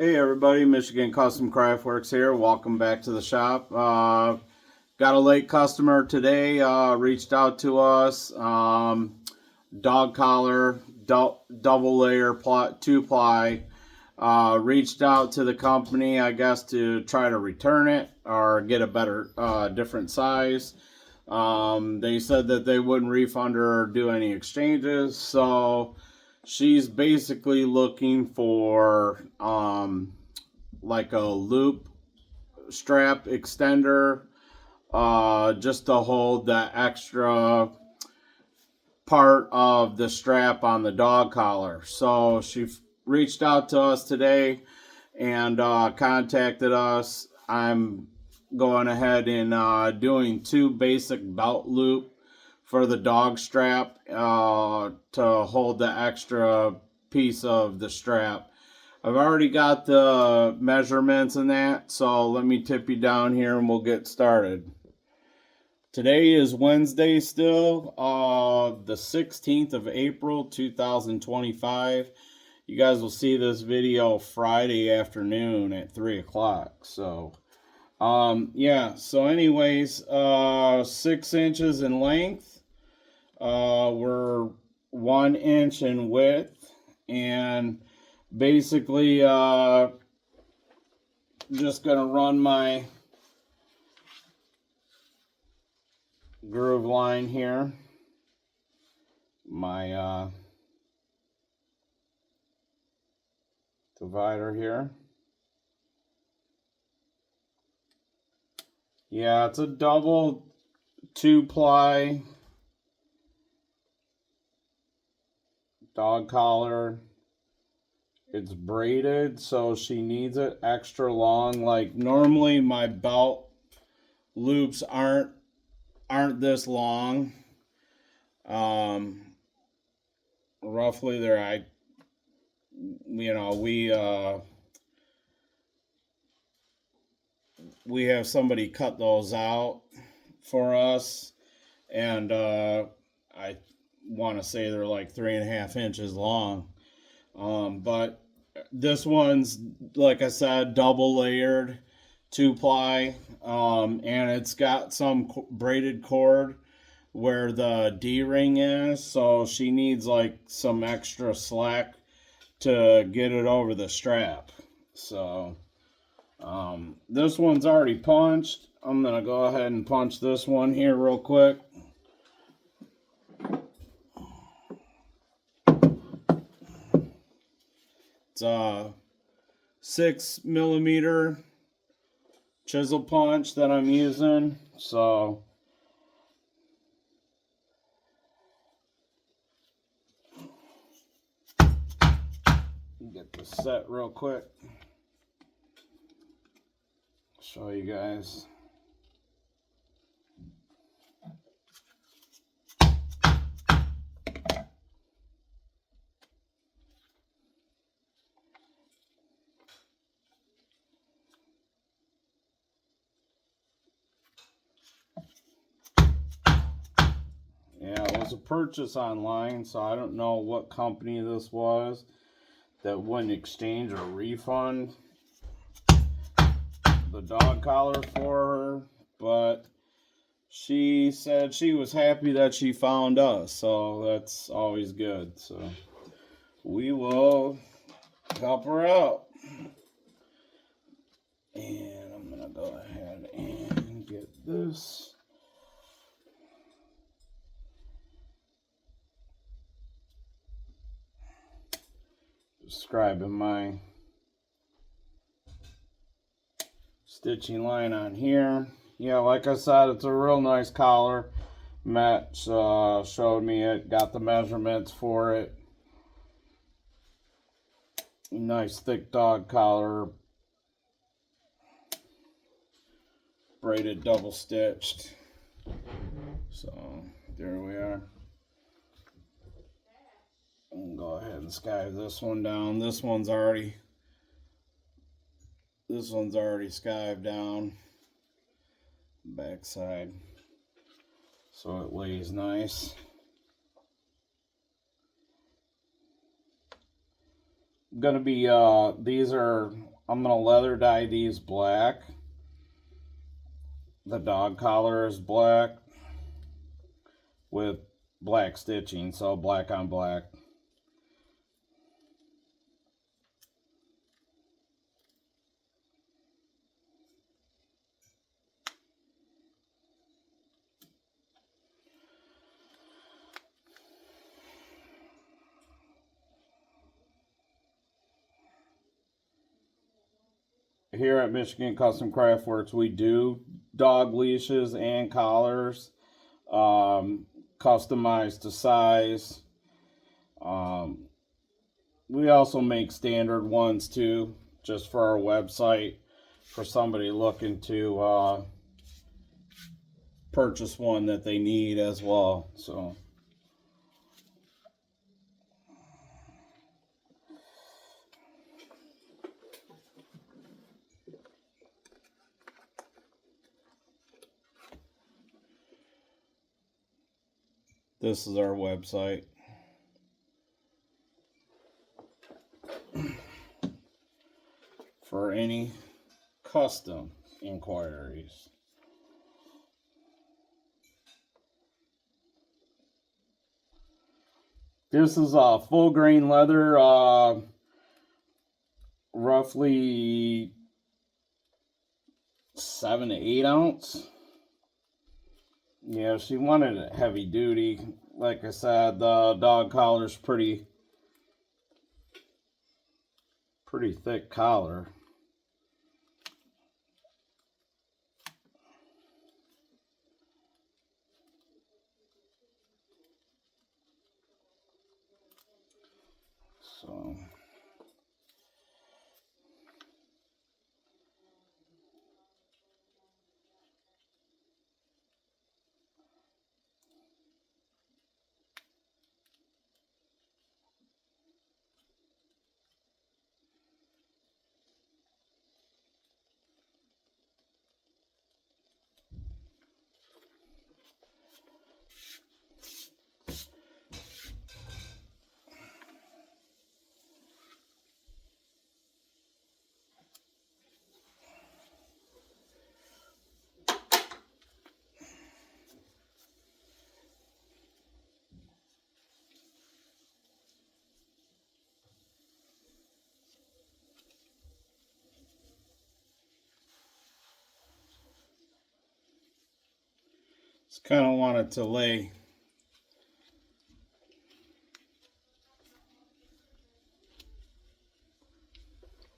Hey everybody, Michigan Custom Craftworks here. Welcome back to the shop. Got a late customer today. Reached out to us. Dog collar, double layer, two ply. Reached out to the company, I guess, to try to return it or get a better, different size. They said that they wouldn't refund her or do any exchanges. So she's basically looking for like a loop strap extender, just to hold that extra part of the strap on the dog collar. So she reached out to us today and contacted us. I'm going ahead and doing two basic belt loop for the dog strap to hold the extra piece of the strap. I've already got the measurements and that, so let me tip you down here and we'll get started. Today is Wednesday still, the 16th of April, 2025. You guys will see this video Friday afternoon at 3 o'clock. So, yeah, so anyways, 6 inches in length. We're 1 inch in width, and basically just gonna run my groove line here, my divider here. Yeah, it's a double 2-ply dog collar. It's braided, so she needs it extra long. Like normally my belt loops aren't this long. Roughly they're we have somebody cut those out for us, and I want to say they're like 3.5 inches long. But this one's, like I said, double layered 2-ply, and it's got some braided cord where the D-ring is, so she needs like some extra slack to get it over the strap. So this one's already punched. I'm gonna go ahead and punch this one here real quick. It's a 6mm chisel punch that I'm using. So get this set real quick. Show you guys. Yeah, it was a purchase online, so I don't know what company this was that wouldn't exchange or refund the dog collar for her, but she said she was happy that she found us, so that's always good. So we will help her out. And I'm gonna go ahead and get this. Describing my stitching line on here. Yeah, like I said, it's a real nice collar. Matt showed me it, got the measurements for it. Nice thick dog collar, braided double stitched. So there we are. I'm gonna go ahead and skive this one down. This one's already skived down backside, so it lays nice. gonna be these are, I'm gonna leather dye these black. The dog collar is black with black stitching, so black on black. Here at Michigan Custom Craftworks, we do dog leashes and collars, customized to size. We also make standard ones too, just for our website, for somebody looking to purchase one that they need as well. So this is our website. For any custom inquiries. This is a full grain leather, roughly 7 to 8 ounce. Yeah, she wanted it heavy duty. Like I said, the dog collar's pretty thick collar. So just kind of wanted to lay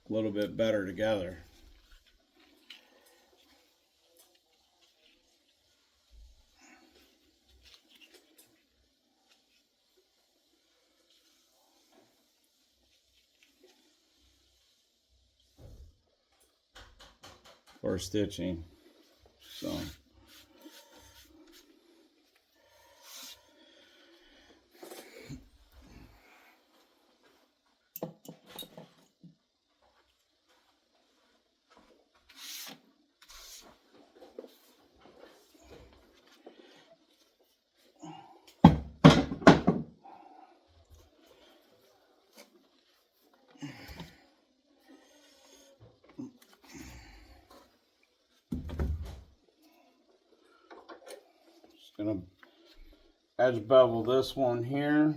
a little bit better together. For stitching. So just gonna edge bevel this one here.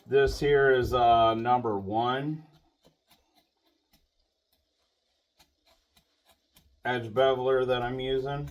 This here is number 1 edge beveler that I'm using.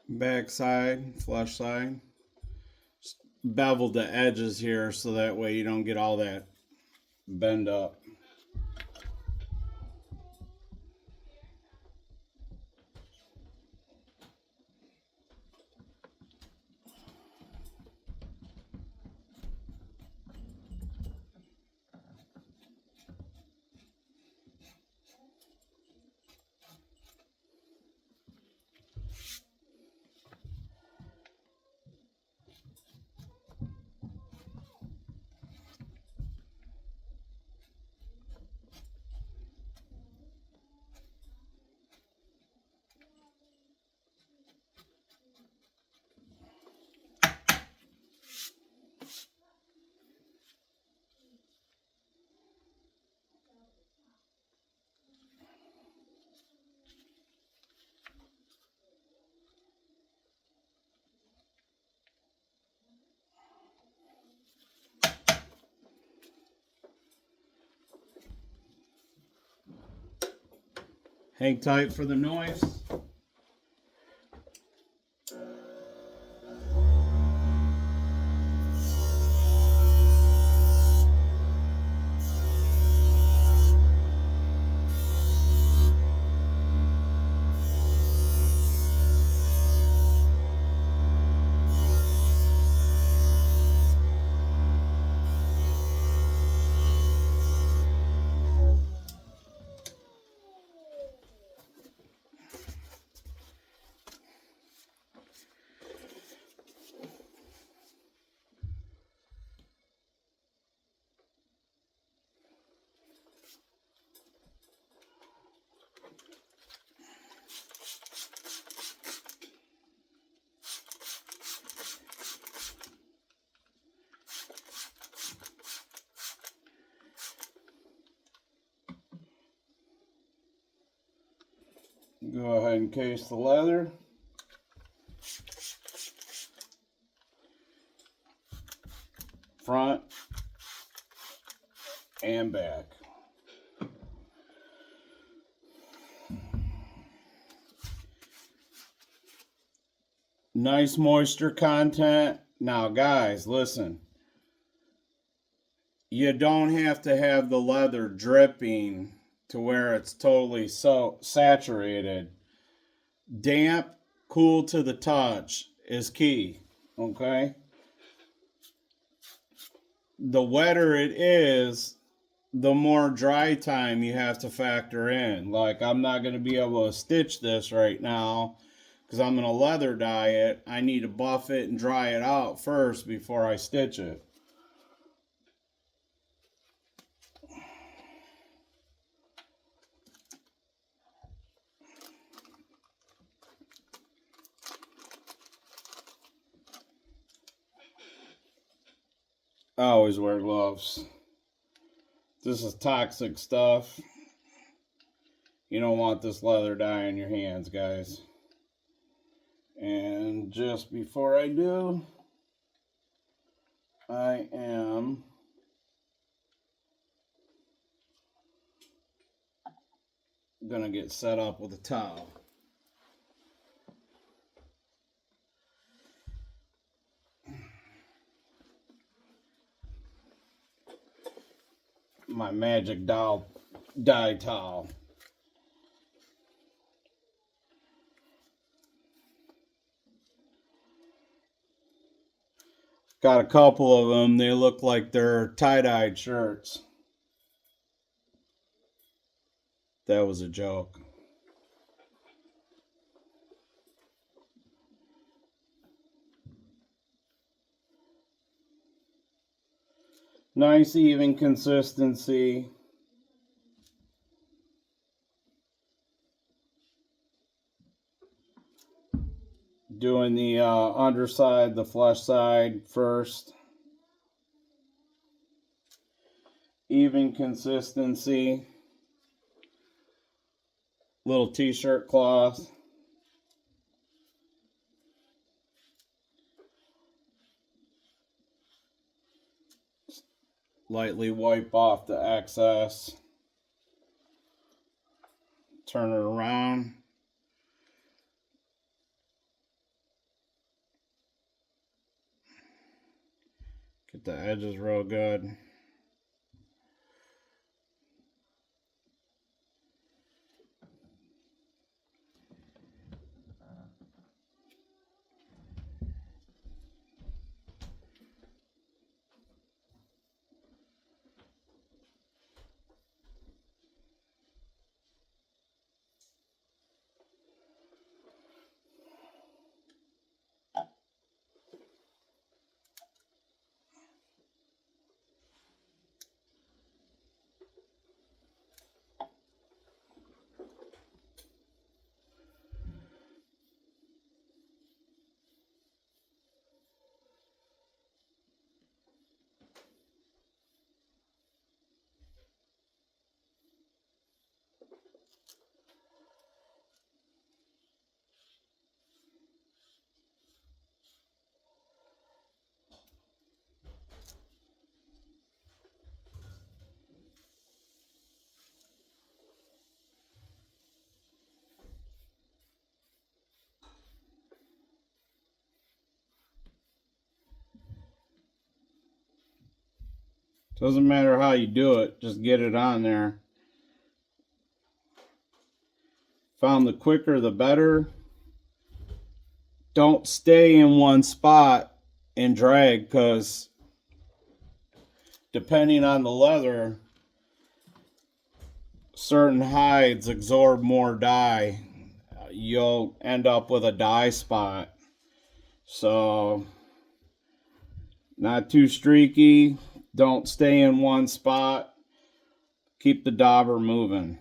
back side, flush side. Just bevel the edges here so that way you don't get all that bend up. Hang tight for the noise. Go ahead and case the leather. Front and back. Nice moisture content. Now guys, listen. You don't have to have the leather dripping to where it's totally so saturated. Damp, cool to the touch is key, okay? The wetter it is, the more dry time you have to factor in. Like, I'm not going to be able to stitch this right now because I'm going to leather dye it. I need to buff it and dry it out first before I stitch it. I always wear gloves. This is toxic stuff. You don't want this leather dye in your hands, guys. And just before I do, I am gonna get set up with a towel. My Magic Doll dye towel. Got a couple of them. They look like they're tie-dyed shirts. That was a joke. Nice even consistency. Doing the underside, the flesh side first. Even consistency. Little t-shirt cloth. Lightly wipe off the excess. Turn it around. Get the edges real good. Doesn't matter how you do it, just get it on there. Found the quicker the better. Don't stay in one spot and drag, because depending on the leather, certain hides absorb more dye. You'll end up with a dye spot. So, not too streaky. Don't stay in one spot. Keep the dauber moving.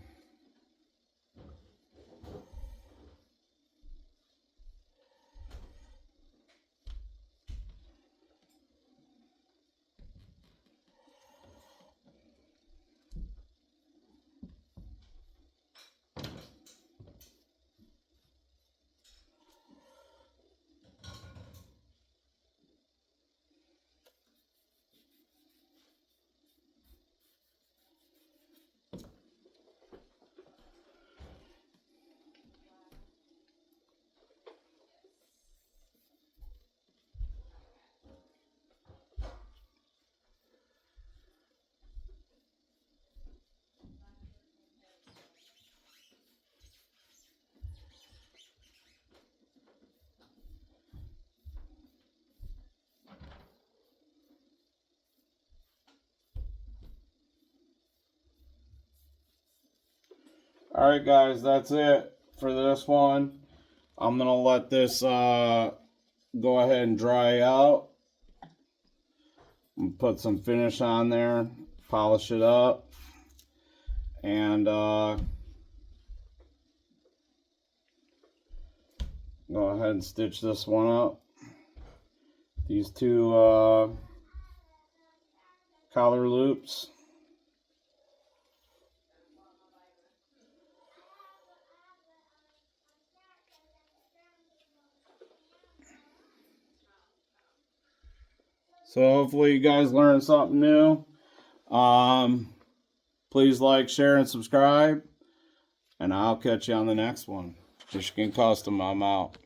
Alright guys, that's it for this one. I'm going to let this go ahead and dry out. Put some finish on there, polish it up, and go ahead and stitch this one up. These two collar loops. So hopefully you guys learned something new. Please like, share, and subscribe. And I'll catch you on the next one. Michigan Custom, I'm out.